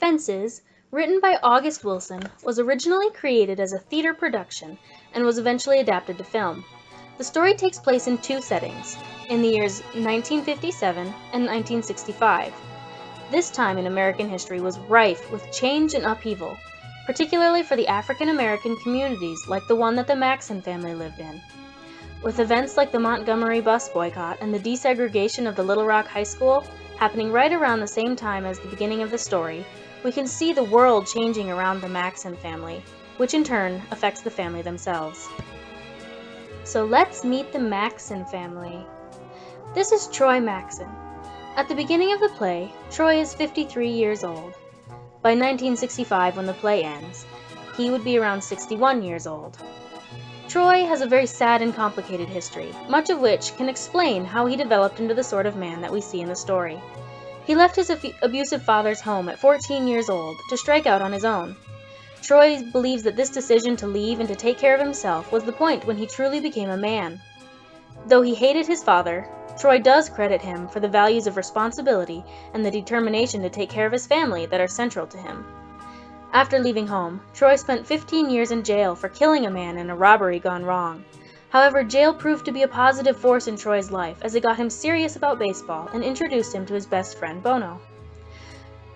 Fences, written by August Wilson, was originally created as a theater production and was eventually adapted to film. The story takes place in two settings, in the years 1957 and 1965. This time in American history was rife with change and upheaval, particularly for the African American communities like the one that the Maxson family lived in. With events like the Montgomery bus boycott and the desegregation of the Little Rock High School happening right around the same time as the beginning of the story, we can see the world changing around the Maxson family, which in turn affects the family themselves. So let's meet the Maxson family. This is Troy Maxson. At the beginning of the play, Troy is 53 years old. By 1965, when the play ends, he would be around 61 years old. Troy has a very sad and complicated history, much of which can explain how he developed into the sort of man that we see in the story. He left his abusive father's home at 14 years old to strike out on his own. Troy believes that this decision to leave and to take care of himself was the point when he truly became a man. Though he hated his father, Troy does credit him for the values of responsibility and the determination to take care of his family that are central to him. After leaving home, Troy spent 15 years in jail for killing a man in a robbery gone wrong. However, jail proved to be a positive force in Troy's life as it got him serious about baseball and introduced him to his best friend Bono.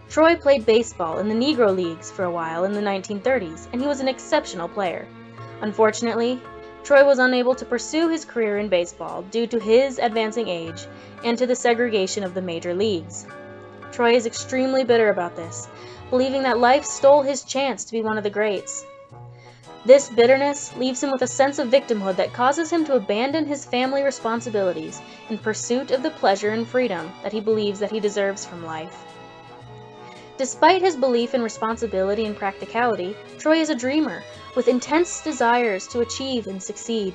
Troy played baseball in the Negro Leagues for a while in the 1930s, and he was an exceptional player. Unfortunately, Troy was unable to pursue his career in baseball due to his advancing age and to the segregation of the major leagues. Troy is extremely bitter about this, believing that life stole his chance to be one of the greats. This bitterness leaves him with a sense of victimhood that causes him to abandon his family responsibilities in pursuit of the pleasure and freedom that he believes that he deserves from life. Despite his belief in responsibility and practicality, Troy is a dreamer with intense desires to achieve and succeed.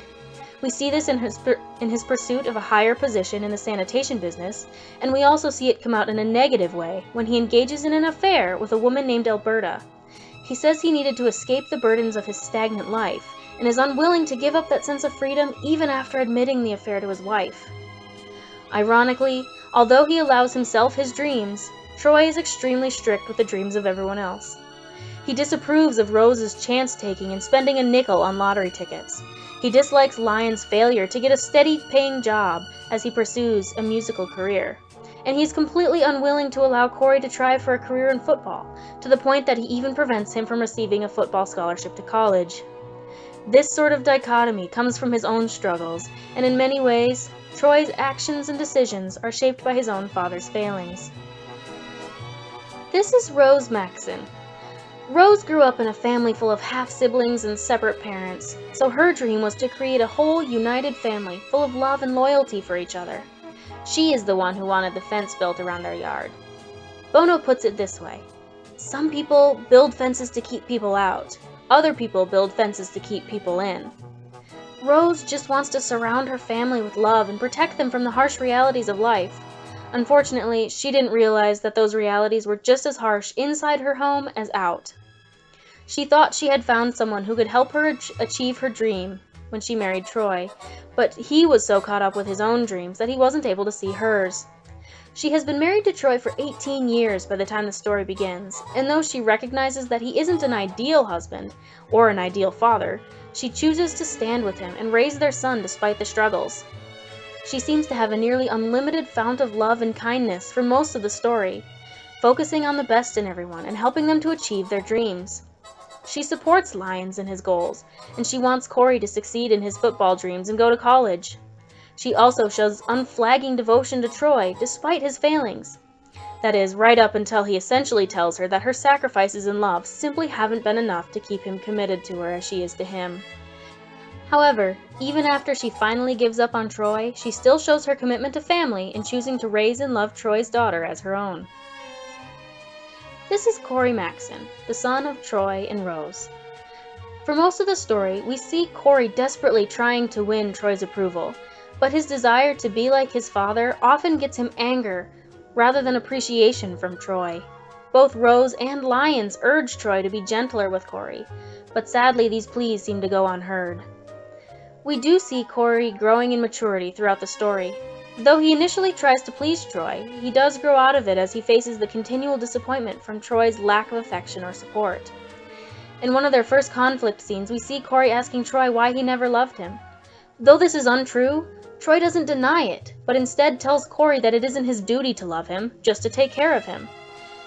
We see this in his pursuit of a higher position in the sanitation business, and we also see it come out in a negative way when he engages in an affair with a woman named Alberta. He says he needed to escape the burdens of his stagnant life, and is unwilling to give up that sense of freedom even after admitting the affair to his wife. Ironically, although he allows himself his dreams, Troy is extremely strict with the dreams of everyone else. He disapproves of Rose's chance-taking and spending a nickel on lottery tickets. He dislikes Lion's failure to get a steady-paying job as he pursues a musical career. And he's completely unwilling to allow Corey to try for a career in football, to the point that he even prevents him from receiving a football scholarship to college. This sort of dichotomy comes from his own struggles, and in many ways, Troy's actions and decisions are shaped by his own father's failings. This is Rose Maxson. Rose grew up in a family full of half-siblings and separate parents, so her dream was to create a whole united family full of love and loyalty for each other. She is the one who wanted the fence built around their yard. Bono puts it this way: some people build fences to keep people out. Other people build fences to keep people in. Rose just wants to surround her family with love and protect them from the harsh realities of life. Unfortunately, she didn't realize that those realities were just as harsh inside her home as out. She thought she had found someone who could help her achieve her dream when she married Troy, but he was so caught up with his own dreams that he wasn't able to see hers. She has been married to Troy for 18 years by the time the story begins, and though she recognizes that he isn't an ideal husband or an ideal father, she chooses to stand with him and raise their son despite the struggles. She seems to have a nearly unlimited fount of love and kindness for most of the story, focusing on the best in everyone and helping them to achieve their dreams. She supports Lyons in his goals, and she wants Corey to succeed in his football dreams and go to college. She also shows unflagging devotion to Troy despite his failings. That is, right up until he essentially tells her that her sacrifices in love simply haven't been enough to keep him committed to her as she is to him. However, even after she finally gives up on Troy, she still shows her commitment to family in choosing to raise and love Troy's daughter as her own. This is Corey Maxson, the son of Troy and Rose. For most of the story, we see Corey desperately trying to win Troy's approval, but his desire to be like his father often gets him anger rather than appreciation from Troy. Both Rose and Lyons urge Troy to be gentler with Corey, but sadly these pleas seem to go unheard. We do see Corey growing in maturity throughout the story. Though he initially tries to please Troy, he does grow out of it as he faces the continual disappointment from Troy's lack of affection or support. In one of their first conflict scenes, we see Cory asking Troy why he never loved him. Though this is untrue, Troy doesn't deny it, but instead tells Cory that it isn't his duty to love him, just to take care of him.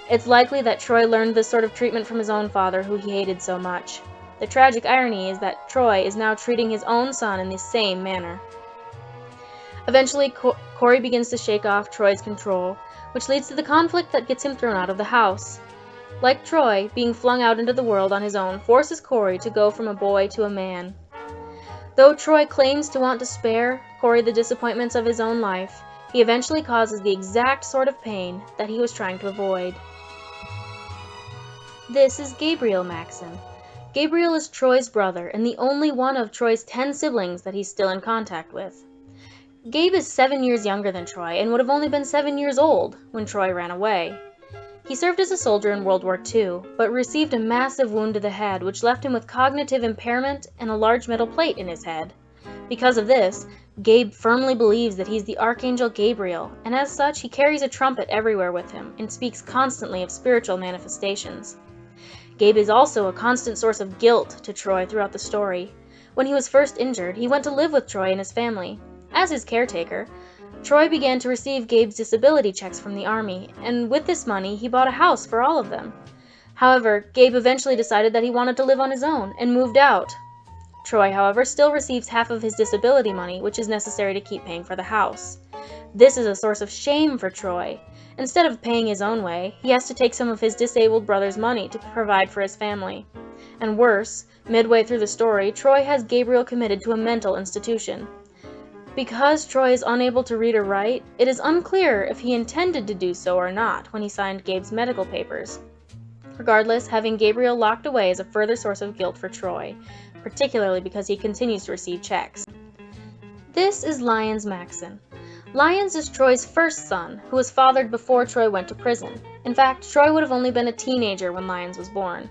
It's likely that Troy learned this sort of treatment from his own father, who he hated so much. The tragic irony is that Troy is now treating his own son in the same manner. Eventually, Cory begins to shake off Troy's control, which leads to the conflict that gets him thrown out of the house. Like Troy, being flung out into the world on his own forces Cory to go from a boy to a man. Though Troy claims to want to spare Cory the disappointments of his own life, he eventually causes the exact sort of pain that he was trying to avoid. This is Gabriel Maxon. Gabriel is Troy's brother and the only one of Troy's 10 siblings that he's still in contact with. Gabe is 7 years younger than Troy and would have only been 7 years old when Troy ran away. He served as a soldier in World War II, but received a massive wound to the head which left him with cognitive impairment and a large metal plate in his head. Because of this, Gabe firmly believes that he's the Archangel Gabriel, and as such he carries a trumpet everywhere with him and speaks constantly of spiritual manifestations. Gabe is also a constant source of guilt to Troy throughout the story. When he was first injured, he went to live with Troy and his family. As his caretaker, Troy began to receive Gabe's disability checks from the army, and with this money, he bought a house for all of them. However, Gabe eventually decided that he wanted to live on his own and moved out. Troy, however, still receives half of his disability money, which is necessary to keep paying for the house. This is a source of shame for Troy. Instead of paying his own way, he has to take some of his disabled brother's money to provide for his family. And worse, midway through the story, Troy has Gabriel committed to a mental institution. Because Troy is unable to read or write, it is unclear if he intended to do so or not when he signed Gabe's medical papers. Regardless, having Gabriel locked away is a further source of guilt for Troy, particularly because he continues to receive checks. This is Lyons Maxon. Lyons is Troy's first son, who was fathered before Troy went to prison. In fact, Troy would have only been a teenager when Lyons was born.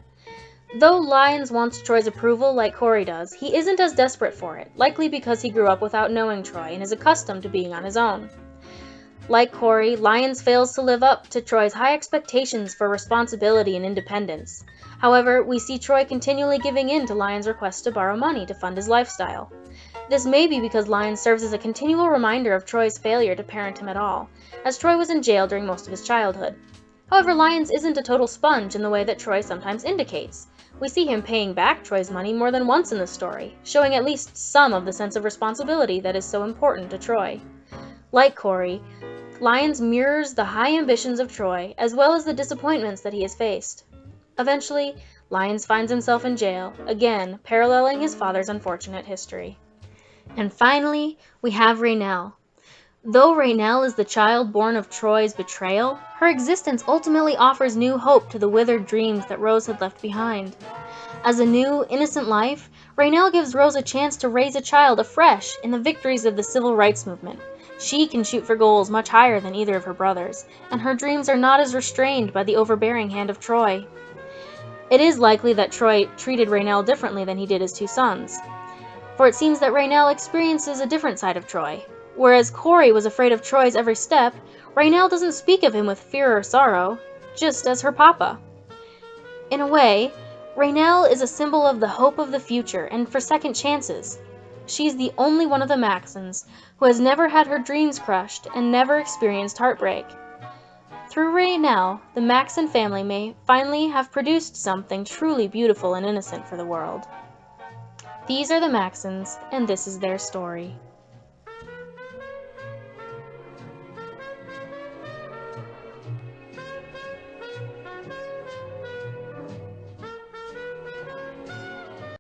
Though Lyons wants Troy's approval like Cory does, he isn't as desperate for it, likely because he grew up without knowing Troy and is accustomed to being on his own. Like Cory, Lyons fails to live up to Troy's high expectations for responsibility and independence. However, we see Troy continually giving in to Lyons' requests to borrow money to fund his lifestyle. This may be because Lyons serves as a continual reminder of Troy's failure to parent him at all, as Troy was in jail during most of his childhood. However, Lyons isn't a total sponge in the way that Troy sometimes indicates. We see him paying back Troy's money more than once in the story, showing at least some of the sense of responsibility that is so important to Troy. Like Cory, Lyons mirrors the high ambitions of Troy, as well as the disappointments that he has faced. Eventually, Lyons finds himself in jail, again paralleling his father's unfortunate history. And finally, we have Raynell. Though Raynell is the child born of Troy's betrayal, her existence ultimately offers new hope to the withered dreams that Rose had left behind. As a new, innocent life, Raynell gives Rose a chance to raise a child afresh in the victories of the civil rights movement. She can shoot for goals much higher than either of her brothers, and her dreams are not as restrained by the overbearing hand of Troy. It is likely that Troy treated Raynell differently than he did his two sons, for it seems that Raynell experiences a different side of Troy. Whereas Cory was afraid of Troy's every step, Raynell doesn't speak of him with fear or sorrow, just as her papa. In a way, Raynell is a symbol of the hope of the future and for second chances. She's the only one of the Maxons who has never had her dreams crushed and never experienced heartbreak. Through Raynell, the Maxon family may finally have produced something truly beautiful and innocent for the world. These are the Maxons, and this is their story.